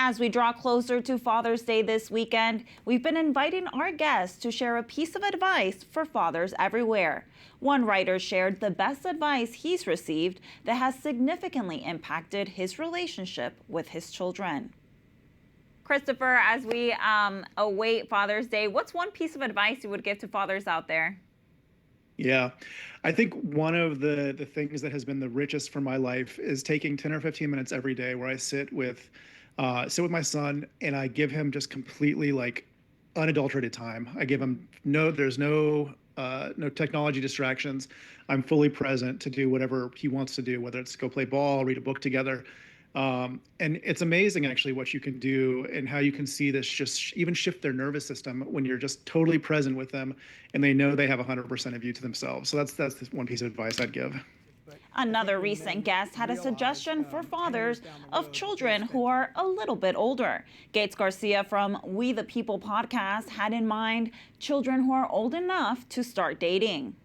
As we draw closer to Father's Day this weekend, we've been inviting our guests to share a piece of advice for fathers everywhere. One writer shared the best advice he's received that has significantly impacted his relationship with his children. Christopher, as we await Father's Day, what's one piece of advice you would give to fathers out there? Yeah, I think one of the things that has been the richest for my life is taking 10 or 15 minutes every day where I sit with my son and I give him just completely like unadulterated time. I give him there's no technology distractions. I'm fully present to do whatever he wants to do, whether it's go play ball, read a book together. And it's amazing actually what you can do and how you can see this just even shift their nervous system when you're just totally present with them and they know they have 100% of you to themselves. So that's one piece of advice I'd give. Another recent guest had a suggestion for fathers of children who are a little bit older. Gates Garcia from We the People podcast had in mind children who are old enough to start dating.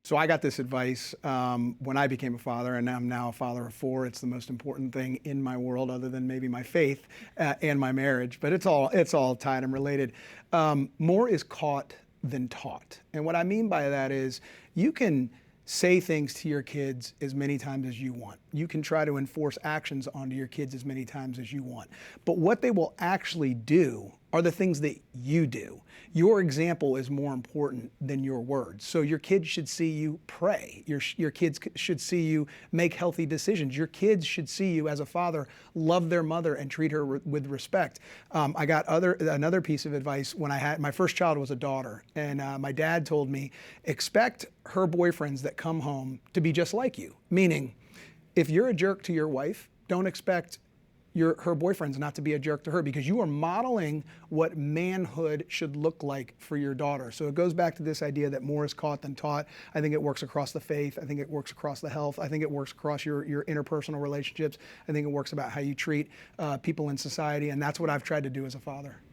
So I got this advice when I became a father, and I'm now a father of 4. It's the most important thing in my world, other than maybe my faith and my marriage. But it's all tied and related. More is caught than taught, and what I mean by that is you can say things to your kids as many times as you want. You can try to enforce actions onto your kids as many times as you want. But what they will actually do are the things that you do. Your example is more important than your words. So your kids should see you pray. Your kids should see you make healthy decisions. Your kids should see you as a father love their mother and treat her with respect. I got another piece of advice when my first child was a daughter, and my dad told me, expect her boyfriends that come home to be just like you. Meaning, if you're a jerk to your wife, don't expect her boyfriend's not to be a jerk to her, because you are modeling what manhood should look like for your daughter. So it goes back to this idea that more is caught than taught. I think it works across the faith. I think it works across the health. I think it works across your interpersonal relationships. I think it works about how you treat people in society, and that's what I've tried to do as a father.